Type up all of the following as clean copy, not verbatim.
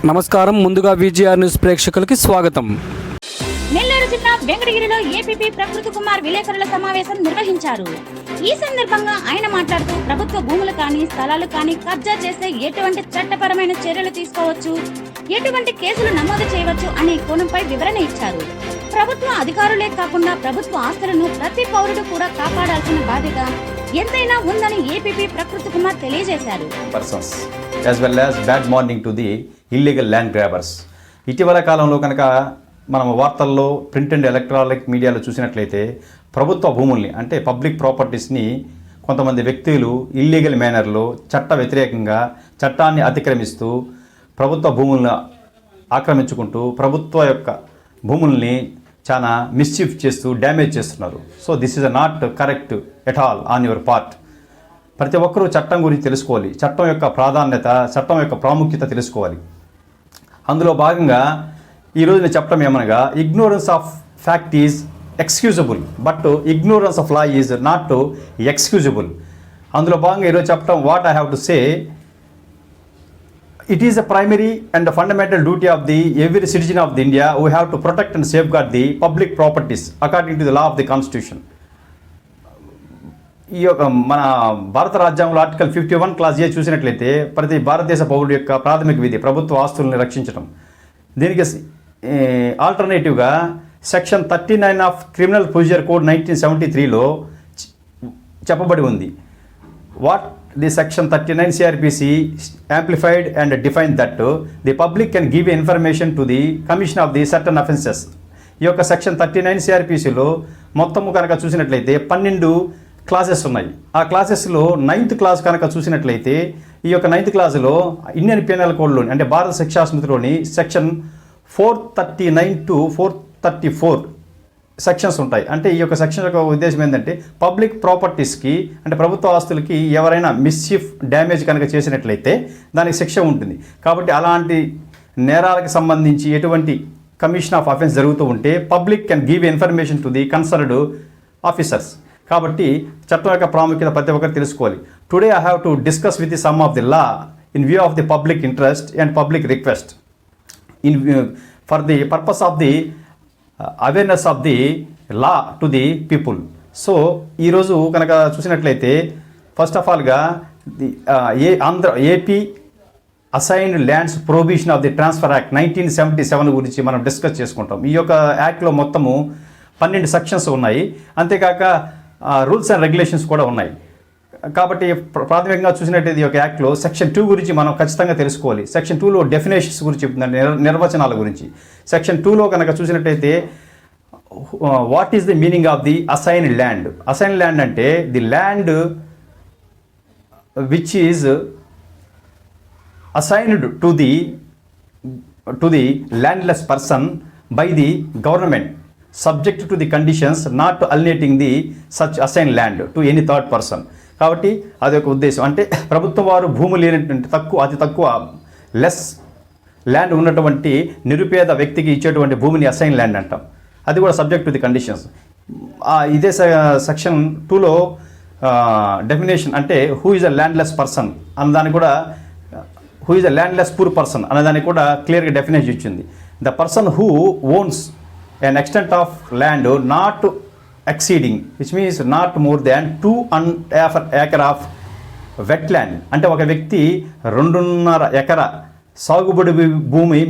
నమస్కారం. ముందుగా VGR news ప్రేక్షకులకి స్వాగతం. నెల్లూరు జిల్లా వెంకటగిరిలో ఏపీపీ ప్రకృతి కుమార్ విలేకరుల సమావేశం నిర్వహించారు. ఈ సందర్భంగా ఆయన మాట్లాడుతూ ప్రభుత్వ భూములు కానీ స్థలాలు కానీ కబ్జా చేస్తే ఎటువంటి చట్టపరమైన చర్యలు తీసుకోవచ్చు, ఎటువంటి కేసులు నమోదు చేయవచ్చు అనే కోణంపై వివరణ ఇచ్చారు. ప్రభుత్వ అధికారులే కాకుండా ప్రభుత్వ ఆస్తులను ప్రతి పౌరుడు కూడా కాపాడాల్సిన బాధ్యత ఎంతైనా ఉందని ఏపీపీ ప్రకృతి కుమార్ తెలియజేశారు. Persons as well as bad morning to the illegal land grabbers. ఇటీవల కాలంలో కనుక మనం వార్తల్లో, ప్రింట్ అండ్ ఎలక్ట్రానిక్ మీడియాలో చూసినట్లయితే ప్రభుత్వ భూముల్ని అంటే పబ్లిక్ ప్రాపర్టీస్ని కొంతమంది వ్యక్తులు ఇల్లీగల్ మేనర్లో చట్ట వ్యతిరేకంగా చట్టాన్ని అతిక్రమిస్తూ ప్రభుత్వ భూములను ఆక్రమించుకుంటూ ప్రభుత్వ యొక్క భూముల్ని చాలా మిస్చీఫ్ చేస్తూ డ్యామేజ్ చేస్తున్నారు. So this is not correct at all on your part. ప్రతి ఒక్కరూ చట్టం గురించి తెలుసుకోవాలి, చట్టం యొక్క ప్రాధాన్యత, చట్టం యొక్క ప్రాముఖ్యత తెలుసుకోవాలి. అందులో భాగంగా ఈరోజు నేను చెప్పడం ఏమనగా, ignorance of fact is excusable but ignorance of law is not excusable. అందులో భాగంగా ఈరోజు చెప్పడం what I have to say, it is a primary and a fundamental duty of the every citizen of the India who have to protect and safeguard the public properties according to the law of the constitution. ఈ యొక్క మన భారత రాజ్యాంగంలో article 51 class ఏ చూసినట్లయితే ప్రతి భారతదేశ పౌరుడు యొక్క ప్రాథమిక విధి ప్రభుత్వ ఆస్తులను రక్షించడం. దీనికి ఆల్టర్నేటివ్గా section 39 of criminal procedure code 1973లో చెప్పబడి ఉంది. What the section 39 CRPC amplified and defined that the public can give information to the commission of the certain offences. ఈ యొక్క సెక్షన్ 39 CRPCలో మొత్తము కనుక చూసినట్లయితే 12 క్లాసెస్ ఉన్నాయి. ఆ క్లాసెస్లో 9th క్లాస్ కనుక చూసినట్లయితే ఈ యొక్క 9th క్లాసులో ఇండియన్ పీనల్ కోడ్లోని అంటే భారత శిక్షా స్మృతిలోని సెక్షన్ 439 to 434 సెక్షన్స్ ఉంటాయి. అంటే ఈ యొక్క సెక్షన్ యొక్క ఉద్దేశం ఏంటంటే పబ్లిక్ ప్రాపర్టీస్కి అంటే ప్రభుత్వ ఆస్తులకి ఎవరైనా మిస్చీఫ్ డ్యామేజ్ కనుక చేసినట్లయితే దానికి శిక్ష ఉంటుంది. కాబట్టి అలాంటి నేరాలకు సంబంధించి ఎటువంటి కమిషన్ ఆఫ్ అఫెన్స్ జరుగుతూ ఉంటే public can give information to the concerned officers. కాబట్టి చట్టం యొక్క ప్రాముఖ్యత ప్రతి ఒక్కరు తెలుసుకోవాలి. Today I have to discuss with the some of the law in view of the public interest and public request in for the purpose of the awareness of the law to the people. So ఈరోజు కనుక చూసినట్లయితే first of ఆల్గా the AP assigned lands prohibition of the transfer act 1977 గురించి మనం discuss చేసుకుంటాం. ఈ యొక్క యాక్ట్లో మొత్తము 12 సెక్షన్స్ ఉన్నాయి. అంతేకాక రూల్స్ అండ్ రెగ్యులేషన్స్ కూడా ఉన్నాయి. కాబట్టి ప్రాథమికంగా చూసినట్టయితే ఈ యొక్క యాక్ట్లో సెక్షన్ 2 గురించి మనం ఖచ్చితంగా తెలుసుకోవాలి. సెక్షన్ 2లో డెఫినేషన్స్ గురించి చెప్తుందండి, నిర్వచనాల గురించి. సెక్షన్ 2లో కనుక చూసినట్టయితే what is the meaning of the assigned land. Assigned land అంటే the land which is assigned to the landless person by the government subject to the conditions not alienating the such assign land to any third person. కాబట్టి అది ఒక ఉద్దేశం. అంటే ప్రభుత్వం వారు భూములు లేనటువంటి అతి తక్కువ లెస్ ల్యాండ్ ఉన్నటువంటి నిరుపేద వ్యక్తికి ఇచ్చేటువంటి భూమిని అసైన్ ల్యాండ్ అంటాం. అది కూడా సబ్జెక్ట్ టు ది కండిషన్స్. ఇదే సెక్షన్ 2లో డెఫినేషన్ అంటే who is a landless person అన్నదానికి కూడా who is a landless poor person అన్నదానికి కూడా క్లియర్గా డెఫినేషన్ ఇచ్చింది. The person who ones an extent of land not exceeding, which means not more than 2.5 acre of wetland. అంటే ఒక వ్యక్తి 2.5 ఎకరా సాగుబడి భూమి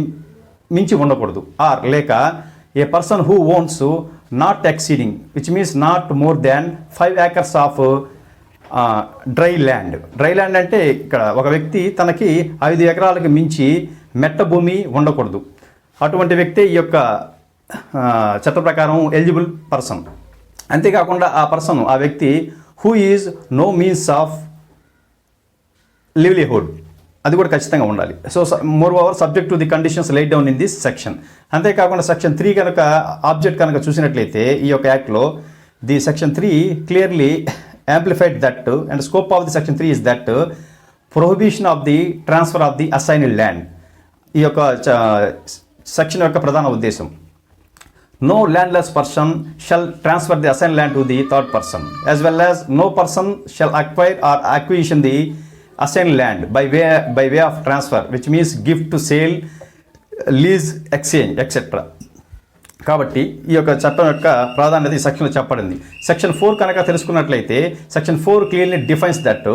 మించి ఉండకూడదు. ఆర్ లేక a person who owns not exceeding, which means not more than 5 acres of dry land. Dry land అంటే ఇక్కడ ఒక వ్యక్తి తనకి 5 ఎకరాలకు మించి మెట్ట భూమి ఉండకూడదు. అటువంటి వ్యక్తి ఈ యొక్క చట్ట ప్రకారం ఎలిజిబుల్ పర్సన్. అంతేకాకుండా ఆ వ్యక్తి who is no means of livelihood అది కూడా ఖచ్చితంగా ఉండాలి. So moreover subject to the conditions laid down in this section. అంతేకాకుండా సెక్షన్ 3 కనుక ఆబ్జెక్ట్ కనుక చూసినట్లయితే ఈ యొక్క యాక్ట్లో the section 3 clearly amplified that and scope of the section 3 is that prohibition of the transfer of the assigned land. ఈ యొక్క section యొక్క ప్రధాన ఉద్దేశం no landless person shall transfer the assigned land to the third person, as well as no person shall acquire or acquisition the assigned land by way of transfer, which means gift to sale, lease exchange etcetera. కాబట్టి ఈ యొక్క చట్టం యొక్క ప్రాధాన్యత ఈ సెక్షన్లో చెప్పబడింది. Section 4 కనుక తెలుసుకున్నట్లయితే section 4 clearly defines that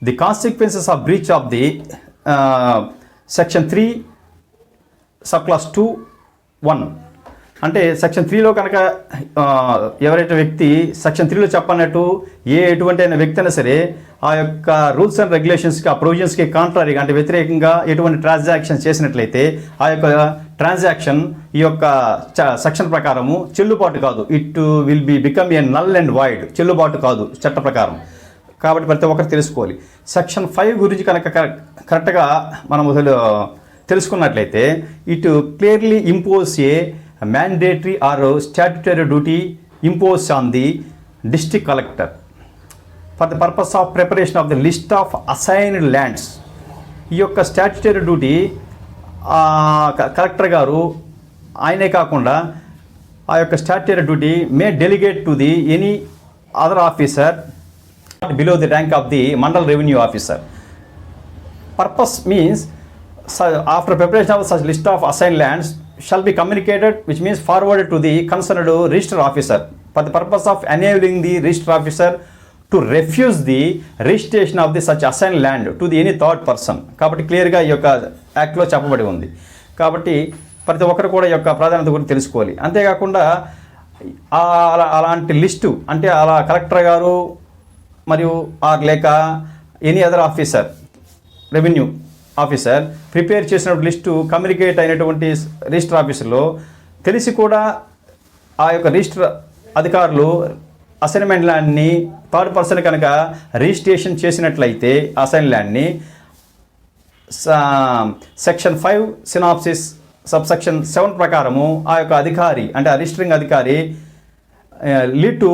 the consequences of breach of the section 3 sub clause 2(1). అంటే సెక్షన్ 3లో కనుక ఎవరైతే వ్యక్తి సెక్షన్ 3లో చెప్పన్నట్టు ఎటువంటి అయిన వ్యక్తి అయినా సరే ఆ యొక్క రూల్స్ అండ్ రెగ్యులేషన్స్కి, ఆ ప్రొవిజన్స్కి కాంట్రారీగా అంటే వ్యతిరేకంగా ఎటువంటి ట్రాన్సాక్షన్ చేసినట్లయితే ఆ యొక్క ట్రాన్సాక్షన్ ఈ యొక్క సెక్షన్ ప్రకారము చెల్లుబాటు కాదు. It will be become a null and wide, చెల్లుబాటు కాదు చట్ట ప్రకారం. కాబట్టి ప్రతి ఒక్కరు తెలుసుకోవాలి. సెక్షన్ 5 గురించి కనుక కరెక్ట్గా మనం తెలుసుకున్నట్లయితే it clearly impose a mandatory or statutory duty imposed on the district collector for the purpose of preparation of the list of assigned lands. ఈ యొక్క స్టాట్యుటరీ డ్యూటీ కలెక్టర్ గారు ఆయనే కాకుండా ఆ యొక్క statutory duty May delegate to the any other officer below the rank of the mandal revenue officer. Purpose means after preparation of such list of assigned lands shall be communicated, which means forwarded to the concerned register officer for the purpose of enabling the register officer to refuse the registration of the such assigned land to the any third person. కాబట్టి క్లియర్గా ఈ యొక్క యాక్ట్లో చెప్పబడి ఉంది. కాబట్టి ప్రతి ఒక్కరు కూడా ఈ యొక్క ప్రాధాన్యత గురించి తెలుసుకోవాలి. అంతేకాకుండా అలాంటి లిస్టు అంటే అలా కలెక్టర్ గారు మరియు లేక any other officer, revenue officer prepare చేసిన లిస్టు కమ్యూనికేట్ అయినటువంటి రిజిస్టర్ ఆఫీసులో తెలిసి కూడా ఆ యొక్క రిజిస్టర్ అధికారులు అసైన్మెంట్ ల్యాండ్ని థర్డ్ పర్సన్ కనుక రిజిస్ట్రేషన్ చేసినట్లయితే అసైన్ ల్యాండ్ని సెక్షన్ 5 సినాప్సిస్ సబ్ సెక్షన్ 7 ప్రకారము ఆ యొక్క అధికారి అంటే ఆ రిజిస్టరింగ్ అధికారి లీడ్ టు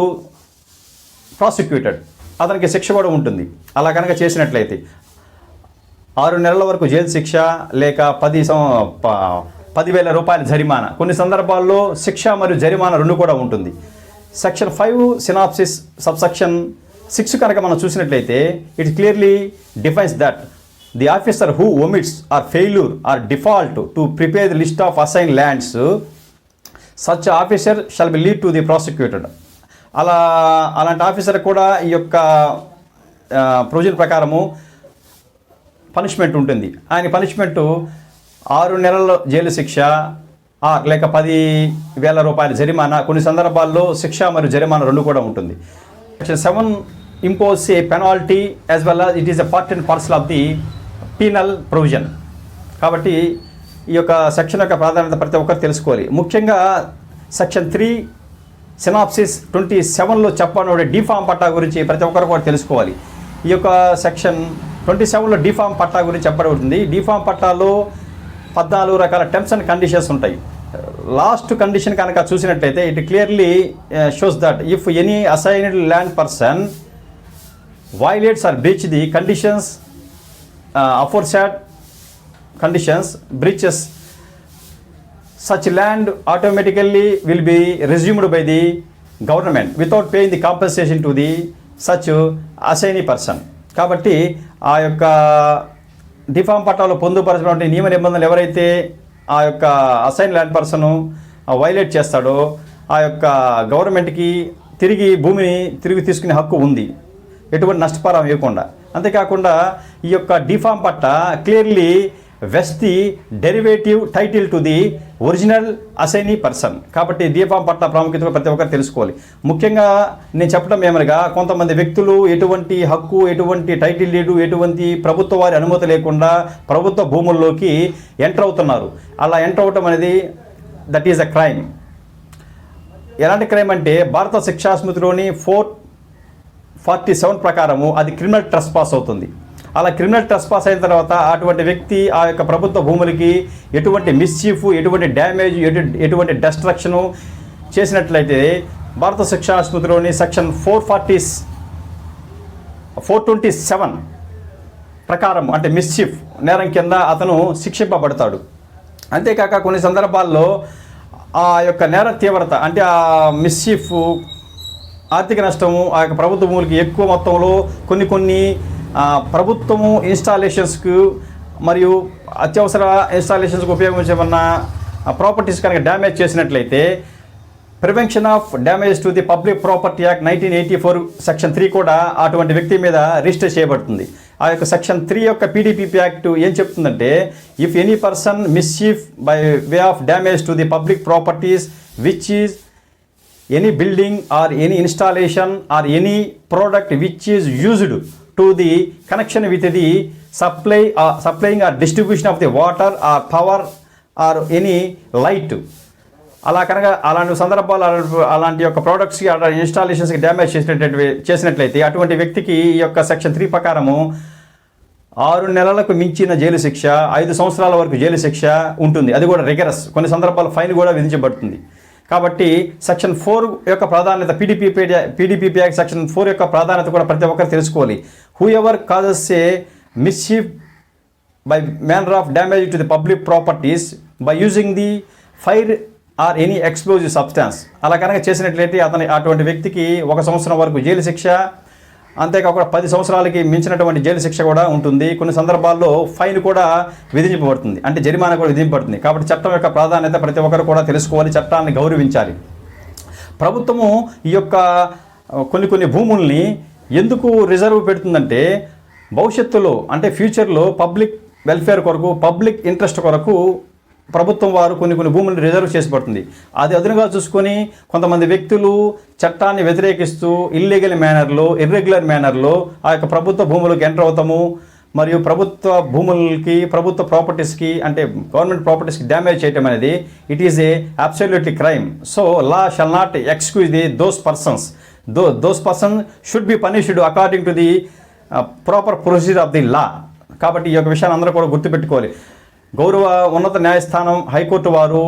ప్రాసిక్యూటెడ్, అతనికి శిక్ష కూడా ఉంటుంది. అలా కనుక చేసినట్లయితే 6 నెలల వరకు జైలు శిక్ష లేక 10,000 రూపాయల జరిమానా, కొన్ని సందర్భాల్లో శిక్ష మరియు జరిమానా రెండు కూడా ఉంటుంది. సెక్షన్ 5 సినాప్సిస్ సబ్ సెక్షన్ 6 కనుక మనం చూసినట్లయితే it clearly defines that the officer who omits or failure or default to prepare the list of assign lands such officer shall be lead to the prosecuted. అలాంటి officer కూడా ఈ యొక్క provision ప్రకారము punishment ఉంటుంది. ఆయన పనిష్మెంటు 6 నెలల jail శిక్ష లేక 10,000 రూపాయల జరిమానా, కొన్ని సందర్భాల్లో శిక్ష మరియు జరిమానా రెండు కూడా ఉంటుంది. Section 7 impose A penalty as well as it is a part and parcel of the penal provision. కాబట్టి ఈ యొక్క సెక్షన్ యొక్క ప్రాధాన్యత ప్రతి ఒక్కరు తెలుసుకోవాలి. ముఖ్యంగా సెక్షన్ 3 సినాప్సిస్ 27లో చెప్పబడిన డిఫామ్ పట్టా గురించి ప్రతి ఒక్కరు కూడా తెలుసుకోవాలి. ఈ యొక్క సెక్షన్ 27లో డిఫామ్ పట్టా గురించి చెప్పబడి ఉంటుంది. డిఫామ్ పట్టాలో 14 రకాల టర్మ్స్ అండ్ కండిషన్స్ ఉంటాయి. లాస్ట్ కండిషన్ కనుక చూసినట్లయితే it clearly shows that if any assigned land person violates or breach the conditions aforesaid conditions breaches, such land automatically will be resumed by the government without paying the compensation to the such assignee person. కాబట్టి ఆ యొక్క D Pharm పట్టాలో పొందుపరచినటువంటి నియమ నిబంధనలు ఎవరైతే ఆ యొక్క assign land person violate చేస్తాడో ఆ యొక్క గవర్నమెంట్కి తిరిగి భూమిని తిరిగి తీసుకునే హక్కు ఉంది, ఎటువంటి నష్టపరం ఇవ్వకుండా. అంతేకాకుండా ఈ యొక్క D Pharm patta clearly west the derivative title to the original assignee person. కాబట్టి డిఫామ్ పట్టా ప్రాముఖ్యత ప్రతి ఒక్కరు తెలుసుకోవాలి. ముఖ్యంగా నేను చెప్పడం ఏమనగా కొంతమంది వ్యక్తులు ఎటువంటి హక్కు, ఎటువంటి టైటిల్ లేదు, ఎటువంటి ప్రభుత్వ వారి అనుమతి లేకుండా ప్రభుత్వ భూముల్లోకి ఎంటర్ అవుతున్నారు. అలా ఎంటర్ అవటం అనేది దట్ ఈజ్ అ క్రైమ్. ఎలాంటి క్రైమ్ అంటే భారత శిక్షా స్మృతిలోని 447 ప్రకారము అది క్రిమినల్ ట్రెస్పాస్ అవుతుంది. అలా క్రిమినల్ ట్రెస్పాస్ అయిన తర్వాత అటువంటి వ్యక్తి ఆ యొక్క ప్రభుత్వ భూములకి ఎటువంటి మిస్చీఫ్, ఎటువంటి డ్యామేజ్, ఎటువంటి డెస్ట్రక్షను చేసినట్లయితే భారత శిక్షా స్మృతిలోని సెక్షన్ 427 ప్రకారం అంటే మిస్చీఫ్ నేరం కింద అతను శిక్షింపబడతాడు. అంతేకాక కొన్ని సందర్భాల్లో ఆ యొక్క నేర తీవ్రత అంటే ఆ మిస్చీఫ్ ఆర్థిక నష్టము ఆ యొక్క ప్రభుత్వ భూములకి ఎక్కువ మొత్తంలో కొన్ని ప్రభుత్వము ఇన్స్టాలేషన్స్కు మరియు అత్యవసర ఇన్స్టాలేషన్స్కి ఉపయోగించమన్న ప్రాపర్టీస్ కనుక డ్యామేజ్ చేసినట్లయితే prevention of damage to the public property act 1984 section 3 కూడా అటువంటి వ్యక్తి మీద రిజిస్టర్ చేయబడుతుంది. ఆ యొక్క సెక్షన్ 3 యొక్క పీడీపీపీ యాక్ట్ ఏం చెప్తుందంటే, if any person mischief by way of damage to the public properties which is any building or any installation or any product which is used to the connection with the supplying or distribution of the water or power or any light, అలా కనుక అలాంటి సందర్భాలు అలాంటి యొక్క ప్రోడక్ట్స్కి ఇన్స్టాలేషన్స్కి damage చేసినట్లయితే అటువంటి వ్యక్తికి ఈ యొక్క సెక్షన్ 3 ప్రకారము 6 నెలలకు మించిన జైలు శిక్ష, 5 సంవత్సరాల వరకు జైలు శిక్ష ఉంటుంది. అది కూడా రిగరస్, కొన్ని సందర్భాల్లో ఫైన్ కూడా విధించబడుతుంది. కాబట్టి సెక్షన్ 4 యొక్క ప్రాధాన్యత, పీడీపీపీ యాక్ట్ సెక్షన్ 4 యొక్క ప్రాధాన్యత కూడా ప్రతి ఒక్కరు తెలుసుకోవాలి. Whoever causes a mischief by manner of damage to the public properties by using the fire or any explosive substance, అలా కనుక చేసినట్లయితే అటువంటి వ్యక్తికి 1 సంవత్సరం వరకు జైలు శిక్ష, అంతేకాకుండా 10 సంవత్సరాలకి మించినటువంటి జైలు శిక్ష కూడా ఉంటుంది. కొన్ని సందర్భాల్లో ఫైన్ కూడా విధించబడుతుంది, అంటే జరిమానా కూడా విధించబడుతుంది. కాబట్టి చట్టం యొక్క ప్రాధాన్యత ప్రతి ఒక్కరు కూడా తెలుసుకోవాలి, చట్టాన్ని గౌరవించాలి. ప్రభుత్వము ఈ యొక్క కొన్ని భూముల్ని ఎందుకు రిజర్వ్ పెడుతుందంటే, భవిష్యత్తులో అంటే ఫ్యూచర్లో పబ్లిక్ వెల్ఫేర్ కొరకు, పబ్లిక్ ఇంట్రెస్ట్ కొరకు ప్రభుత్వం వారు కొన్ని భూములను రిజర్వ్ చేసి పడుతుంది. అది అదునుగా చూసుకొని కొంతమంది వ్యక్తులు చట్టాన్ని వ్యతిరేకిస్తూ ఇర్రెగ్యులర్ మేనర్లో ఆ యొక్క ప్రభుత్వ భూములకు ఎంటర్ అవుతాము, మరియు ప్రభుత్వ భూములకి, ప్రభుత్వ ప్రాపర్టీస్కి, అంటే గవర్నమెంట్ ప్రాపర్టీస్కి డ్యామేజ్ చేయటం అనేది it is a absolutely crime. So law shall not excuse those person should be punished according to the proper procedure of the లా. కాబట్టి ఈ యొక్క విషయాన్ని అందరూ కూడా గుర్తుపెట్టుకోవాలి. గౌరవ ఉన్నత న్యాయస్థానం హైకోర్టు వారు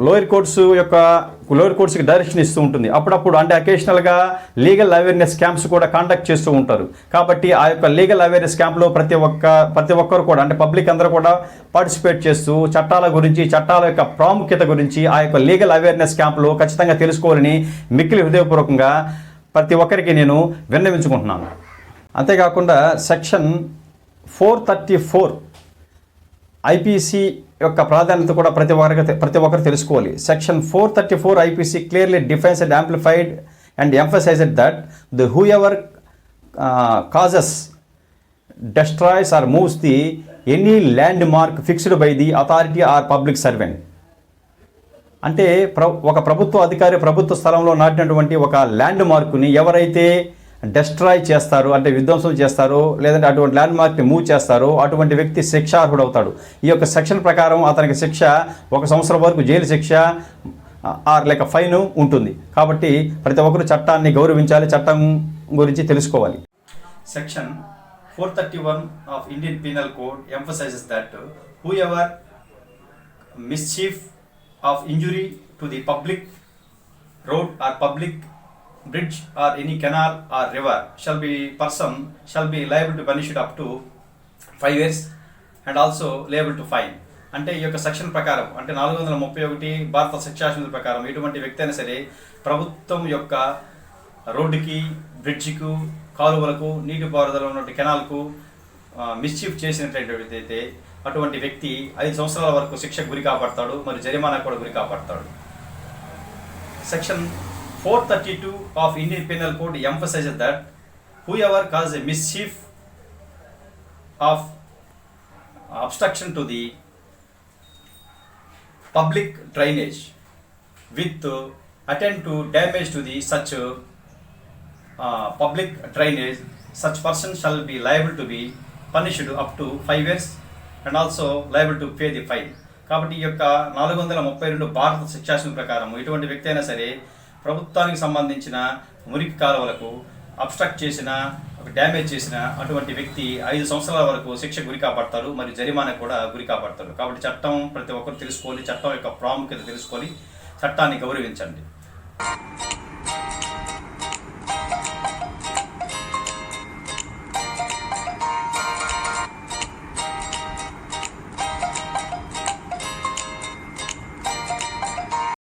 లోయర్ కోర్ట్స్కి డైరెక్షన్ ఇస్తూ ఉంటుంది. అప్పుడప్పుడు అంటే అకేషనల్గా లీగల్ అవేర్నెస్ క్యాంప్స్ కూడా కండక్ట్ చేస్తూ ఉంటారు. కాబట్టి ఆ యొక్క లీగల్ అవేర్నెస్ క్యాంప్లో ప్రతి ఒక్కరు కూడా, అంటే పబ్లిక్ అందరూ కూడా పార్టిసిపేట్ చేస్తూ చట్టాల గురించి, చట్టాల యొక్క ప్రాముఖ్యత గురించి ఆ యొక్క లీగల్ అవేర్నెస్ క్యాంప్లో ఖచ్చితంగా తెలుసుకోవాలని మిక్కిలి హృదయపూర్వకంగా ప్రతి ఒక్కరికి నేను విన్నవించుకుంటున్నాను. అంతేకాకుండా సెక్షన్ 434 ఐపీసీ యొక్క ప్రాధాన్యత కూడా ప్రతి ఒక్కరు తెలుసుకోవాలి. Section 434 IPC clearly defines and amplified and emphasised that the who ever causes, destroys or moves the any landmark fixed by the authority or public servant. అంటే ఒక ప్రభుత్వ అధికారి ప్రభుత్వ స్థలంలో నాటినటువంటి ఒక ల్యాండ్ మార్కుని ఎవరైతే డెస్ట్రాయ్ చేస్తారు, అంటే విధ్వంసం చేస్తారో, లేదంటే అటువంటి ల్యాండ్ మార్క్ని మూవ్ చేస్తారో అటువంటి వ్యక్తి శిక్షార్హుడు అవుతాడు. ఈ యొక్క సెక్షన్ ప్రకారం అతనికి శిక్ష 1 సంవత్సరం వరకు జైలు శిక్ష ఆర్ లేక ఫైన్ ఉంటుంది. కాబట్టి ప్రతి ఒక్కరు చట్టాన్ని గౌరవించాలి, చట్టం గురించి తెలుసుకోవాలి. Section 431 of Indian penal code emphasizes that whoever mischief of injury to the public road or public bridge or any canal or river shall be liable to punished up to 5 years and also liable to fine. అంటే ఈ యొక్క section ప్రకారం, అంటే 431 భారత శిక్షాస్మృతి ప్రకారం ఎటువంటి వ్యక్తి అయినా సరే ప్రభుత్వం యొక్క రోడ్డుకి, బ్రిడ్జికు, కాలువలకు, నీటిపారుదల ఉన్నటువంటి కెనాల్కు మిస్చీఫ్ చేసినట్లయితే అటువంటి వ్యక్తి 5 సంవత్సరాల వరకు శిక్షకు గురి కాపాడతాడు, మరియు జరిమానా కూడా గురి కాపాడతాడు. Section 432 of Indian Penal Code emphasizes that whoever causes a mischief of obstruction to the public drainage with attempt to damage to the such public drainage, such person shall be liable to be punished up to 5 years and also liable to pay the fine. కాబట్టి ఈ యొక్క 432 భారత శిక్షాస్మృతి ప్రకారం ఎటువంటి వ్యక్తి అయినా సరే ప్రభుత్వానికి సంబంధించిన మురికి కాలువలకు అబ్స్ట్రక్ట్ చేసిన, డ్యామేజ్ చేసిన అటువంటి వ్యక్తి 5 సంవత్సరాల వరకు శిక్ష గురి కాపాడతారు, మరియు జరిమానా కూడా గురి కాపాడతారు. కాబట్టి చట్టం ప్రతి ఒక్కరు తెలుసుకోవాలి, చట్టం యొక్క ప్రాముఖ్యత తెలుసుకొని చట్టాన్ని గౌరవించండి.